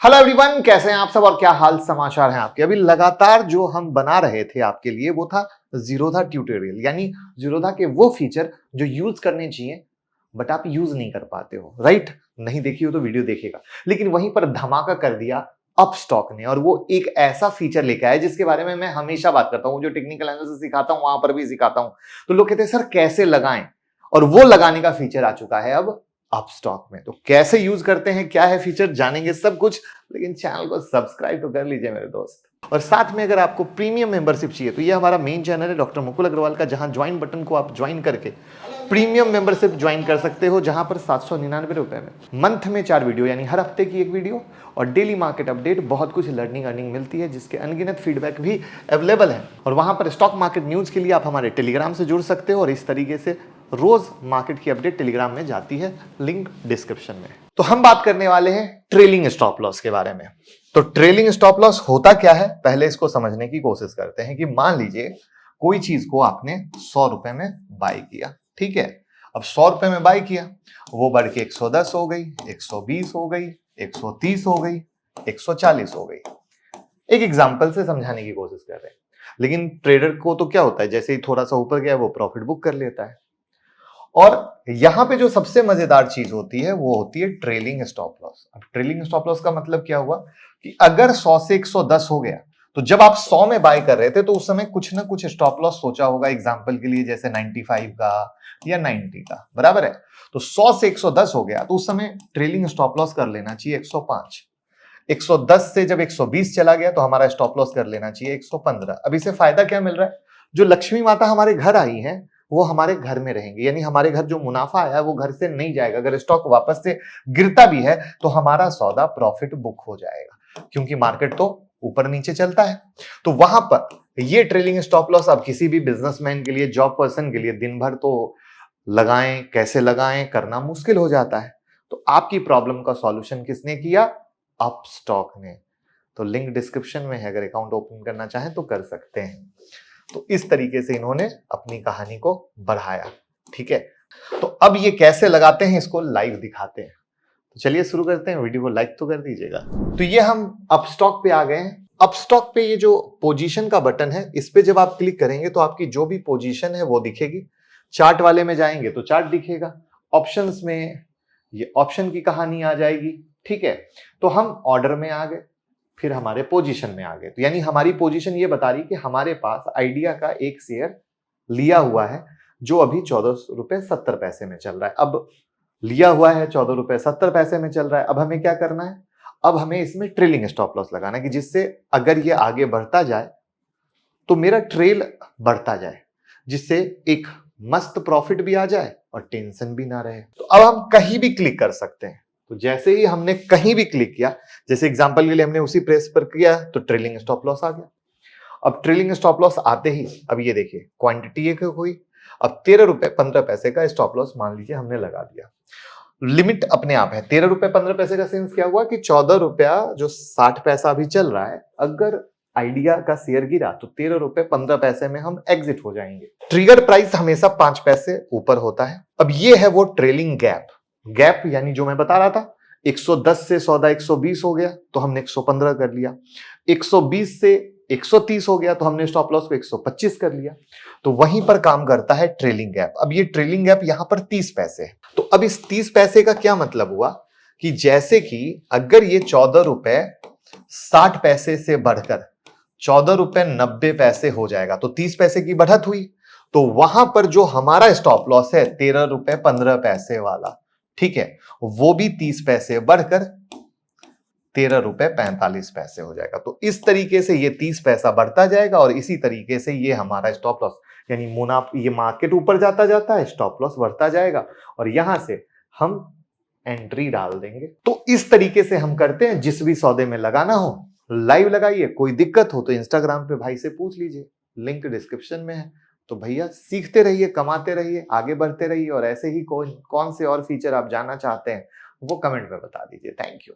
Hello everyone, कैसे हैं आप सब और क्या हाल समाचार हैं आपके। अभी लगातार जो हम बना रहे थे आपके लिए वो था जीरोधा ट्यूटोरियल, यानी जीरोधा के वो फीचर जो यूज करने चाहिए बट आप यूज नहीं कर पाते हो। राइट? नहीं देखी हो तो वीडियो देखेगा। लेकिन वहीं पर धमाका कर दिया अपस्टॉक ने, और वो एक ऐसा फीचर लेके आया जिसके बारे में मैं हमेशा बात करता हूं, जो टेक्निकल एनालिसिस सिखाता हूं वहां पर भी सिखाता हूं। तो लोग कहते हैं सर कैसे लगाएं, और वो लगाने का फीचर आ चुका है अब अपस्टॉक में। तो कैसे यूज करते हैं, क्या है फीचर, जानेंगे सब कुछ। लेकिन चैनल को सब्सक्राइब तो कर लीजिए मेरे दोस्त। और साथ में अगर आपको प्रीमियम मेंबरशिप चाहिए तो ये हमारा मेन चैनल है डॉक्टर मुकुल अग्रवाल का, जहां ज्वाइन बटन को आप ज्वाइन करके प्रीमियम मेंबरशिप ज्वाइन कर सकते हो, जहां पर 799 रुपए में मंथ में 4 वीडियो, यानी हर हफ्ते की एक वीडियो और डेली मार्केट अपडेट, बहुत कुछ लर्निंग अर्निंग मिलती है, जिसके अनगिनत फीडबैक भी अवेलेबल है। और वहां पर स्टॉक मार्केट न्यूज के लिए आप हमारे टेलीग्राम से जुड़ सकते हो, और इस तरीके से रोज मार्केट की अपडेट टेलीग्राम में जाती है, लिंक डिस्क्रिप्शन में। तो हम बात करने वाले हैं ट्रेलिंग स्टॉप लॉस के बारे में। तो ट्रेलिंग स्टॉप लॉस होता क्या है, पहले इसको समझने की कोशिश करते हैं। कि मान लीजिए कोई चीज को आपने 100 रुपए में बाय किया, ठीक है। अब 100 रुपए में बाय किया, वो बढ़ के 110 हो गई, 120 हो गई, 130 हो गई, 140 हो गई। एक एग्जांपल से समझाने की कोशिश कर रहे हैं। लेकिन ट्रेडर को तो क्या होता है, जैसे ही थोड़ा सा ऊपर गया वो प्रॉफिट बुक कर लेता है। और यहां पे जो सबसे मजेदार चीज होती है वो होती है ट्रेलिंग स्टॉप लॉस। अब ट्रेलिंग स्टॉप लॉस का मतलब क्या हुआ कि अगर 100 से 110 हो गया, तो जब आप 100 में बाय कर रहे थे तो उस समय कुछ ना कुछ स्टॉप लॉस सोचा होगा, एग्जांपल के लिए जैसे 95 का या 90 का, बराबर है। तो 100 से 110 हो गया तो उस समय ट्रेलिंग स्टॉप लॉस कर लेना चाहिए 105। 110 से जब 120 चला गया तो हमारा स्टॉप लॉस कर लेना चाहिए 115। अब इसे फायदा क्या मिल रहा है, जो लक्ष्मी माता हमारे घर आई है वो हमारे घर में रहेंगे, यानी हमारे घर जो मुनाफा आया है वो घर से नहीं जाएगा। अगर स्टॉक वापस से गिरता भी है तो हमारा सौदा प्रॉफिट बुक हो जाएगा, क्योंकि मार्केट तो ऊपर नीचे चलता है। तो वहां पर ये ट्रेलिंग स्टॉप लॉस अब किसी भी बिजनेसमैन के लिए, जॉब पर्सन के लिए दिन भर तो लगाएं, कैसे लगाएं करना मुश्किल हो जाता है। तो आपकी प्रॉब्लम का सॉल्यूशन किसने किया? अपस्टॉक ने। तो लिंक डिस्क्रिप्शन में है, अगर अकाउंट ओपन करना चाहें तो कर सकते हैं। तो इस तरीके से इन्होंने अपनी कहानी को बढ़ाया, ठीक है। तो अब ये कैसे लगाते हैं इसको लाइव दिखाते हैं। तो चलिए शुरू करते हैं, वीडियो को लाइक तो कर दीजिएगा। तो ये हम अपस्टॉक पे आ गए हैं। अपस्टॉक पे ये जो पोजीशन का बटन है, इस पे जब आप क्लिक करेंगे तो आपकी जो भी पोजीशन है वो दिखेगी। चार्ट वाले में जाएंगे तो चार्ट दिखेगा, ऑप्शंस में ये ऑप्शन की कहानी आ जाएगी, ठीक है। तो हम ऑर्डर में आ गए, फिर हमारे पोजीशन में आ गए। तो यानी हमारी पोजीशन ये बता रही कि हमारे पास आइडिया का एक शेयर लिया हुआ है जो अभी 14 रुपए 70 पैसे में चल रहा है। अब लिया हुआ है 14 रुपए 70 पैसे में चल रहा है। अब हमें क्या करना है, अब हमें इसमें ट्रेलिंग स्टॉप लॉस लगाना है, कि जिससे अगर ये आगे बढ़ता जाए तो मेरा ट्रेल बढ़ता जाए, जिससे एक मस्त प्रॉफिट भी आ जाए और टेंशन भी ना रहे। तो अब हम कहीं भी क्लिक कर सकते हैं। तो जैसे ही हमने कहीं भी क्लिक किया, जैसे एग्जांपल के लिए हमने उसी प्रेस पर किया तो ट्रेलिंग स्टॉप लॉस आ गया। अब ट्रेलिंग स्टॉप लॉस आते ही अब ये देखिए क्वांटिटी एक हुई। अब 13 रुपए 15 पैसे का स्टॉप लॉस मान लीजिए हमने लगा दिया। लिमिट अपने आप है 13 रुपए 15 पैसे का। सेंस क्या हुआ कि 14 रुपया जो 60 पैसा अभी चल रहा है, अगर आइडिया का शेयर गिरा तो 13 रुपए 15 पैसे में हम एग्जिट हो जाएंगे। ट्रिगर प्राइस हमेशा 5 पैसे ऊपर होता है। अब ये है वो ट्रेलिंग गैप। गैप यानी जो मैं बता रहा था, 110 से सौदा 120 हो गया तो हमने 115 कर लिया, 120 से 130 हो गया तो हमने स्टॉप लॉस को 125 कर लिया। तो वहीं पर काम करता है ट्रेलिंग गैप। अब ये ट्रेलिंग गैप यहां पर 30 पैसे है। तो अब इस 30 पैसे का क्या मतलब हुआ कि जैसे कि अगर ये 14 रुपए 60 पैसे से बढ़कर 14 रुपए 90 पैसे हो जाएगा तो 30 पैसे की बढ़त हुई। तो वहां पर जो हमारा स्टॉप लॉस है 13 रुपए 15 पैसे वाला, ठीक है, वो भी 30 पैसे बढ़कर 13 रुपए 45 पैसे हो जाएगा। तो इस तरीके से ये 30 पैसा बढ़ता जाएगा और इसी तरीके से ये हमारा स्टॉप लॉस, यानी मुनाफा, ये मार्केट ऊपर जाता जाता है, स्टॉप लॉस बढ़ता जाएगा और यहां से हम एंट्री डाल देंगे। तो इस तरीके से हम करते हैं। जिस भी सौदे में लगाना हो लाइव लगाइए, कोई दिक्कत हो तो इंस्टाग्राम पे भाई से पूछ लीजिए, लिंक डिस्क्रिप्शन में है। तो भैया सीखते रहिए, कमाते रहिए, आगे बढ़ते रहिए, और ऐसे ही कौन से और फीचर आप जानना चाहते हैं वो कमेंट में बता दीजिए। Thank you.